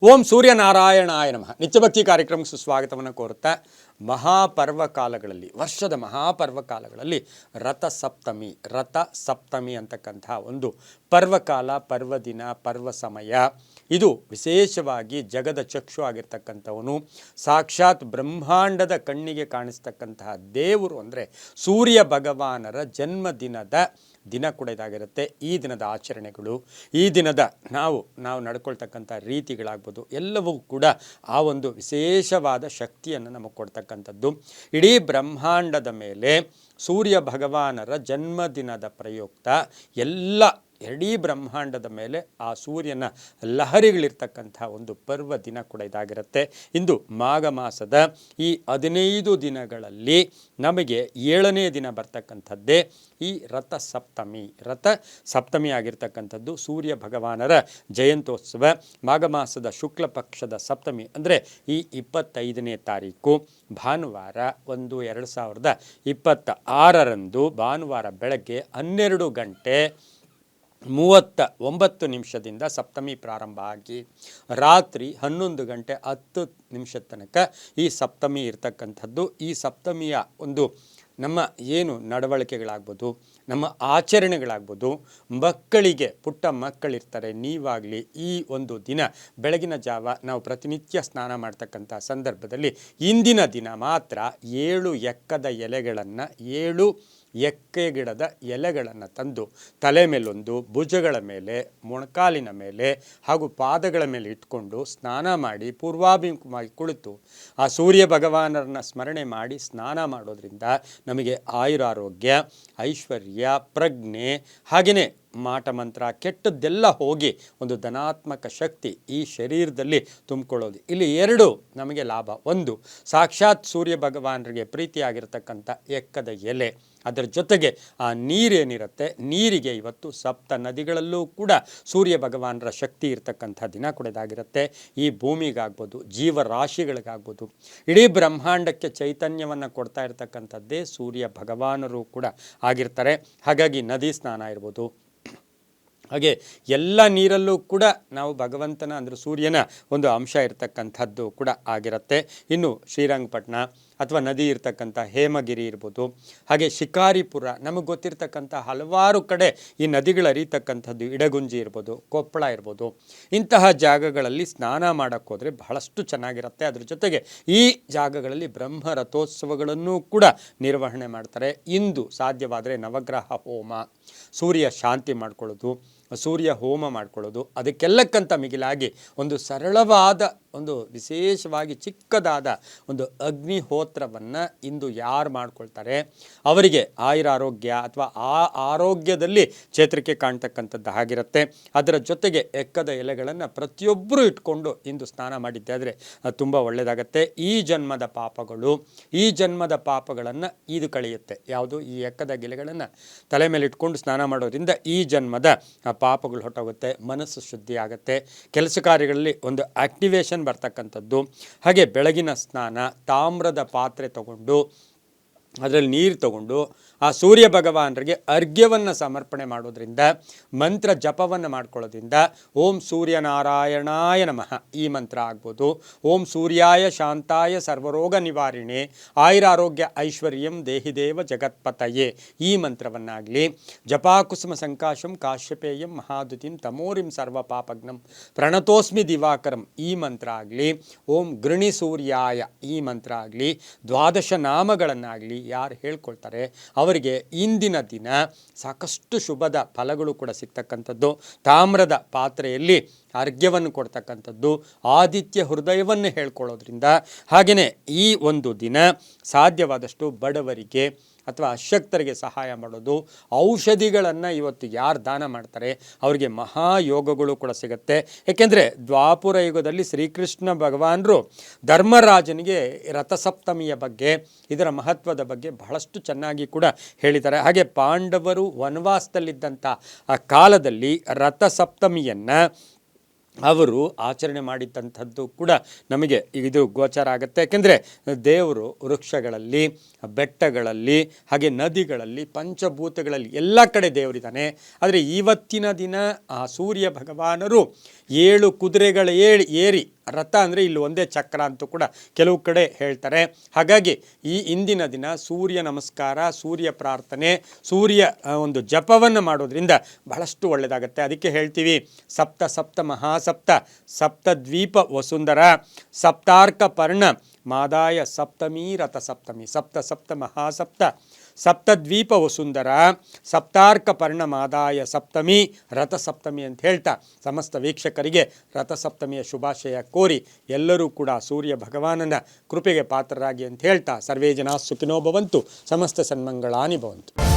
ಓಂ ಸೂರ್ಯನಾರಾಯಣಾಯ ನಮಃ. ನಿತ್ಯಭಕ್ತಿ ಕಾರ್ಯಕ್ರಮಕ್ಕೆ ಸುಸ್ವಾಗತವನ್ನು ಕೋರುತ್ತಾ, ಮಹಾಪರ್ವಕಾಲಗಳಲ್ಲಿ, ವರ್ಷದ ಮಹಾಪರ್ವಕಾಲಗಳಲ್ಲಿ ರಥಸಪ್ತಮಿ ಅಂತಕ್ಕಂಥ ಒಂದು ಪರ್ವಕಾಲ, ಪರ್ವದಿನ, ಪರ್ವ ಸಮಯ. ಇದು ವಿಶೇಷವಾಗಿ ಜಗದ ಚಕ್ಷು ಆಗಿರ್ತಕ್ಕಂಥವನು, ಸಾಕ್ಷಾತ್ ಬ್ರಹ್ಮಾಂಡದ ಕಣ್ಣಿಗೆ ಕಾಣಿಸ್ತಕ್ಕಂತಹ ದೇವರು ಅಂದರೆ ಸೂರ್ಯ ಭಗವಾನರ ಜನ್ಮದಿನದ ದಿನ ಕೂಡ ಇದಾಗಿರುತ್ತೆ. ಈ ದಿನದ ಆಚರಣೆಗಳು, ಈ ದಿನದ ನಾವು ನಡ್ಕೊಳ್ತಕ್ಕಂಥ ರೀತಿಗಳಾಗ್ಬೋದು, ಎಲ್ಲವೂ ಕೂಡ ಆ ಒಂದು ವಿಶೇಷವಾದ ಶಕ್ತಿಯನ್ನು ನಮಗೆ ಕೊಡ್ತಕ್ಕಂಥದ್ದು. ಇಡೀ ಬ್ರಹ್ಮಾಂಡದ ಮೇಲೆ ಸೂರ್ಯ ಭಗವಾನರ ಜನ್ಮದಿನದ ಪ್ರಯುಕ್ತ ಇಡೀ ಬ್ರಹ್ಮಾಂಡದ ಮೇಲೆ ಆ ಸೂರ್ಯನ ಲಹರಿಗಳಿರ್ತಕ್ಕಂಥ ಒಂದು ಪರ್ವ ದಿನ ಕೂಡ ಇದಾಗಿರುತ್ತೆ. ಇಂದು ಮಾಘ ಮಾಸದ ಈ 15 ದಿನಗಳಲ್ಲಿ ನಮಗೆ 7ನೇ ದಿನ ಬರ್ತಕ್ಕಂಥದ್ದೇ ಈ ರಥಸಪ್ತಮಿ ಆಗಿರ್ತಕ್ಕಂಥದ್ದು. ಸೂರ್ಯ ಭಗವಾನರ ಜಯಂತ್ಯೋತ್ಸವ ಮಾಘ ಮಾಸದ ಶುಕ್ಲ ಪಕ್ಷದ ಸಪ್ತಮಿ ಅಂದರೆ ಈ 25ನೇ ತಾರೀಕು ಭಾನುವಾರ 1/2026 ಭಾನುವಾರ ಬೆಳಗ್ಗೆ 12:39 ಸಪ್ತಮಿ ಪ್ರಾರಂಭ ಆಗಿ ರಾತ್ರಿ 11:10 ತನಕ ಈ ಸಪ್ತಮಿ ಇರ್ತಕ್ಕಂಥದ್ದು. ಈ ಸಪ್ತಮಿಯ ಒಂದು ನಮ್ಮ ಏನು ನಡವಳಿಕೆಗಳಾಗ್ಬೋದು, ನಮ್ಮ ಆಚರಣೆಗಳಾಗ್ಬೋದು, ಮಕ್ಕಳಿಗೆ, ಪುಟ್ಟ ಮಕ್ಕಳಿರ್ತಾರೆ, ನೀವಾಗಲಿ ಈ ಒಂದು ದಿನ ಬೆಳಗಿನ ಜಾವ ನಾವು ಪ್ರತಿನಿತ್ಯ ಸ್ನಾನ ಮಾಡ್ತಕ್ಕಂಥ ಸಂದರ್ಭದಲ್ಲಿ ಇಂದಿನ ದಿನ ಮಾತ್ರ 7 ಎಕ್ಕದ ಎಲೆಗಳನ್ನು 7 ಎಕ್ಕೆ ಗಿಡದ ಎಲೆಗಳನ್ನು ತಂದು ತಲೆ ಮೇಲೊಂದು, ಭುಜಗಳ ಮೇಲೆ, ಮೊಣಕಾಲಿನ ಮೇಲೆ ಹಾಗೂ ಪಾದಗಳ ಮೇಲೆ ಇಟ್ಕೊಂಡು ಸ್ನಾನ ಮಾಡಿ ಪೂರ್ವಾಭಿಮುಖವಾಗಿ ಕುಳಿತು ಆ ಸೂರ್ಯ ಭಗವಾನರನ್ನ ಸ್ಮರಣೆ ಮಾಡಿ ಸ್ನಾನ ಮಾಡೋದ್ರಿಂದ ನಮಗೆ ಆಯುರಾರೋಗ್ಯ, ಐಶ್ವರ್ಯ, ಪ್ರಜ್ಞೆ, ಹಾಗೆಯೇ ಮಾಟ ಮಂತ್ರ ಕೆಟ್ಟದ್ದೆಲ್ಲ ಹೋಗಿ ಒಂದು ಧನಾತ್ಮಕ ಶಕ್ತಿ ಈ ಶರೀರದಲ್ಲಿ ತುಂಬಿಕೊಳ್ಳೋದು. ಇಲ್ಲಿ 2 ನಮಗೆ ಲಾಭ. ಒಂದು, ಸಾಕ್ಷಾತ್ ಸೂರ್ಯ ಭಗವಾನರಿಗೆ ಪ್ರೀತಿಯಾಗಿರ್ತಕ್ಕಂಥ ಎಕ್ಕದ ಎಲೆ, ಅದರ ಜೊತೆಗೆ ಆ ನೀರೇನಿರುತ್ತೆ, ನೀರಿಗೆ ಇವತ್ತು ಸಪ್ತ ನದಿಗಳಲ್ಲೂ ಕೂಡ ಸೂರ್ಯ ಭಗವಾನರ ಶಕ್ತಿ ಇರ್ತಕ್ಕಂಥ ದಿನ ಕೂಡ ಇದಾಗಿರುತ್ತೆ. ಈ ಭೂಮಿಗಾಗ್ಬೋದು, ಜೀವರಾಶಿಗಳಿಗಾಗ್ಬೋದು, ಇಡೀ ಬ್ರಹ್ಮಾಂಡಕ್ಕೆ ಚೈತನ್ಯವನ್ನು ಕೊಡ್ತಾ ಇರ್ತಕ್ಕಂಥದ್ದೇ ಸೂರ್ಯ ಭಗವಾನರು ಕೂಡ ಆಗಿರ್ತಾರೆ. ಹಾಗಾಗಿ ನದಿ ಸ್ನಾನ ಇರ್ಬೋದು, ಹಾಗೆ ಎಲ್ಲ ನೀರಲ್ಲೂ ಕೂಡ ನಾವು ಭಗವಂತನ ಅಂದರೆ ಸೂರ್ಯನ ಒಂದು ಅಂಶ ಇರತಕ್ಕಂಥದ್ದು ಕೂಡ ಆಗಿರುತ್ತೆ. ಇನ್ನು ಶ್ರೀರಂಗಪಟ್ಟಣ ಅಥವಾ ನದಿ ಇರ್ತಕ್ಕಂಥ ಹೇಮಗಿರಿ ಇರ್ಬೋದು, ಹಾಗೆ ಶಿಕಾರಿಪುರ, ನಮಗೆ ಗೊತ್ತಿರ್ತಕ್ಕಂಥ ಹಲವಾರು ಕಡೆ ಈ ನದಿಗಳು ಹರಿತಕ್ಕಂಥದ್ದು, ಇಡಗುಂಜಿ ಇರ್ಬೋದು, ಕೊಪ್ಪಳ ಇರ್ಬೋದು, ಇಂತಹ ಜಾಗಗಳಲ್ಲಿ ಸ್ನಾನ ಮಾಡೋಕ್ಕೆ ಹೋದರೆ ಬಹಳಷ್ಟು ಚೆನ್ನಾಗಿರುತ್ತೆ. ಅದ್ರ ಜೊತೆಗೆ ಈ ಜಾಗಗಳಲ್ಲಿ ಬ್ರಹ್ಮ ರಥೋತ್ಸವಗಳನ್ನು ಕೂಡ ನಿರ್ವಹಣೆ ಮಾಡ್ತಾರೆ. ಇಂದು ಸಾಧ್ಯವಾದರೆ ನವಗ್ರಹ ಹೋಮ, ಸೂರ್ಯ ಶಾಂತಿ ಮಾಡ್ಕೊಳ್ಳೋದು, ಸೂರ್ಯ ಹೋಮ ಮಾಡ್ಕೊಳ್ಳೋದು, ಅದಕ್ಕೆಲ್ಲಕ್ಕಂತ ಮಿಗಿಲಾಗಿ ಒಂದು ಸರಳವಾದ ಒಂದು ವಿಶೇಷವಾಗಿ ಚಿಕ್ಕದಾದ ಒಂದು ಅಗ್ನಿಹೋತ್ರವನ್ನು ಇಂದು ಯಾರು ಮಾಡ್ಕೊಳ್ತಾರೆ ಅವರಿಗೆ ಆಯುರಾರೋಗ್ಯ ಅಥವಾ ಆ ಆರೋಗ್ಯದಲ್ಲಿ ಚೇತರಿಕೆ ಕಾಣ್ತಕ್ಕಂಥದ್ದು ಆಗಿರುತ್ತೆ. ಅದರ ಜೊತೆಗೆ ಎಕ್ಕದ ಎಲೆಗಳನ್ನು ಪ್ರತಿಯೊಬ್ಬರು ಇಟ್ಕೊಂಡು ಇಂದು ಸ್ನಾನ ಮಾಡಿದ್ದಾದರೆ ತುಂಬ ಒಳ್ಳೆಯದಾಗತ್ತೆ. ಈ ಜನ್ಮದ ಪಾಪಗಳನ್ನು ಇದು ಕಳೆಯುತ್ತೆ. ಯಾವುದು? ಈ ಎಕ್ಕದ ಎಲೆಗಳನ್ನು ತಲೆ ಮೇಲೆ ಇಟ್ಕೊಂಡು ಸ್ನಾನ ಮಾಡೋದ್ರಿಂದ ಈ ಜನ್ಮದ ಪಾಪಗಳು ಹೊರಟೋಗುತ್ತೆ, ಮನಸ್ಸು ಶುದ್ಧಿ ಆಗುತ್ತೆ, ಕೆಲಸ ಕಾರ್ಯಗಳಲ್ಲಿ ಒಂದು ಆಕ್ಟಿವೇಶನ್ ಬರ್ತಕ್ಕಂಥದ್ದು. ಹಾಗೆ ಬೆಳಗಿನ ಸ್ನಾನ, ತಾಮ್ರದ ಪಾತ್ರೆ ತಗೊಂಡು ಅದರಲ್ಲಿ ನೀರು ತಗೊಂಡು ಆ ಸೂರ್ಯ ಭಗವಾನರಿಗೆ ಅರ್ಘ್ಯವನ್ನು ಸಮರ್ಪಣೆ ಮಾಡೋದ್ರಿಂದ, ಮಂತ್ರ ಜಪವನ್ನು ಮಾಡ್ಕೊಳ್ಳೋದ್ರಿಂದ ಓಂ ಸೂರ್ಯನಾರಾಯಣಾಯ ನಮಃ ಈ ಮಂತ್ರ ಆಗ್ಬೋದು, ಓಂ ಸೂರ್ಯಾಯ ಶಾಂತಾಯ ಸರ್ವರೋಗ ನಿವಾರಿಣೆ ಆಯುರಾರೋಗ್ಯ ಐಶ್ವರ್ಯಂ ದೇಹಿದೇವ ಜಗತ್ಪತಯೇ ಈ ಮಂತ್ರವನ್ನಾಗಲಿ, ಜಪಾಕುಸುಮ ಸಂಕಾಶಂ ಕಾಶ್ಯಪೇಯಂ ಮಹಾದುತಿಂ ತಮೋರಿಂ ಸರ್ವ ಪಾಪಗ್ನಂ ಪ್ರಣತೋಸ್ಮಿ ದಿವಾಕರಂ ಈ ಮಂತ್ರ ಆಗಲಿ, ಓಂ ಗೃಣಿ ಸೂರ್ಯಾಯ ಈ ಮಂತ್ರ ಆಗಲಿ, 12 ನಾಮಗಳನ್ನಾಗಲಿ ಯಾರು ಹೇಳ್ಕೊಳ್ತಾರೆ ಅವರಿಗೆ ಇಂದಿನ ದಿನ ಸಾಕಷ್ಟು ಶುಭದ ಫಲಗಳು ಕೂಡ ಸಿಗ್ತಕ್ಕಂಥದ್ದು. ತಾಮ್ರದ ಪಾತ್ರೆಯಲ್ಲಿ ಅರ್ಘ್ಯವನ್ನು ಕೊಡ್ತಕ್ಕಂಥದ್ದು, ಆದಿತ್ಯ ಹೃದಯವನ್ನು ಹೇಳ್ಕೊಳ್ಳೋದ್ರಿಂದ, ಹಾಗೆಯೇ ಈ ಒಂದು ದಿನ ಸಾಧ್ಯವಾದಷ್ಟು ಬಡವರಿಗೆ ಅಥವಾ ಅಶಕ್ತರಿಗೆ ಸಹಾಯ ಮಾಡೋದು, ಔಷಧಿಗಳನ್ನು ಇವತ್ತು ಯಾರು ದಾನ ಮಾಡ್ತಾರೆ ಅವರಿಗೆ ಮಹಾಯೋಗಗಳು ಕೂಡ ಸಿಗುತ್ತೆ. ಏಕೆಂದರೆ ದ್ವಾಪರ ಯುಗದಲ್ಲಿ ಶ್ರೀಕೃಷ್ಣ ಭಗವಾನರು ಧರ್ಮರಾಜನಿಗೆ ರಥಸಪ್ತಮಿಯ ಬಗ್ಗೆ, ಇದರ ಮಹತ್ವದ ಬಗ್ಗೆ ಬಹಳಷ್ಟು ಚೆನ್ನಾಗಿ ಕೂಡ ಹೇಳಿದ್ದಾರೆ. ಹಾಗೆ ಪಾಂಡವರು ವನವಾಸದಲ್ಲಿದ್ದಂಥ ಆ ಕಾಲದಲ್ಲಿ ರಥಸಪ್ತಮಿಯನ್ನು ಅವರು ಆಚರಣೆ ಮಾಡಿದಂಥದ್ದು ಕೂಡ ನಮಗೆ ಇದು ಗೋಚರ ಆಗುತ್ತೆ. ಯಾಕೆಂದರೆ ದೇವರು ವೃಕ್ಷಗಳಲ್ಲಿ, ಬೆಟ್ಟಗಳಲ್ಲಿ, ಹಾಗೆ ನದಿಗಳಲ್ಲಿ, ಪಂಚಭೂತಗಳಲ್ಲಿ ಎಲ್ಲ ಕಡೆ ದೇವರಿದ್ದಾನೆ. ಆದರೆ ಇವತ್ತಿನ ದಿನ ಆ ಸೂರ್ಯ ಭಗವಾನರು 7 ಕುದುರೆಗಳ ಏರಿ, ರಥ ಅಂದರೆ ಇಲ್ಲಿ ಒಂದೇ ಚಕ್ರ ಅಂತೂ ಕೂಡ ಕೆಲವು ಕಡೆ ಹೇಳ್ತಾರೆ. ಹಾಗಾಗಿ ಈ ಇಂದಿನ ದಿನ ಸೂರ್ಯ ನಮಸ್ಕಾರ, ಸೂರ್ಯ ಪ್ರಾರ್ಥನೆ, ಸೂರ್ಯ ಒಂದು ಜಪವನ್ನು ಮಾಡೋದ್ರಿಂದ ಬಹಳಷ್ಟು ಒಳ್ಳೆಯದಾಗತ್ತೆ. ಅದಕ್ಕೆ ಹೇಳ್ತೀವಿ ಸಪ್ತ ಮಹಾಸಪ್ತ, ಸಪ್ತದ್ವೀಪ ವಸುಂಧರ, ಸಪ್ತಾರ್ಕ ಪರ್ಣ ಮಾದಾಯ ಸಪ್ತಮಿ ರಥ ಸಪ್ತಮಿ, ಸಪ್ತ ಮಹಾಸಪ್ತ, ಸಪ್ತದ್ವೀಪ ವಸುಂಧರ, ಸಪ್ತಾರ್ಕ ಪರ್ಣ ಮಾದಾಯ ಸಪ್ತಮಿ ರಥ ಸಪ್ತಮಿ ಅಂತ ಹೇಳ್ತಾ ಸಮಸ್ತ ವೀಕ್ಷಕರಿಗೆ ರಥಸಪ್ತಮಿಯ ಶುಭಾಶಯ ಕೋರಿ ಎಲ್ಲರೂ ಕೂಡ ಸೂರ್ಯ ಭಗವಾನನ ಕೃಪೆಗೆ ಪಾತ್ರರಾಗಿ ಅಂತ ಹೇಳ್ತಾ ಸರ್ವೇ ಜನ ಸುಖಿನೋ ಭವಂತು, ಸಮಸ್ತ ಸನ್ಮಂಗಳಾನಿ ಭವಂತು.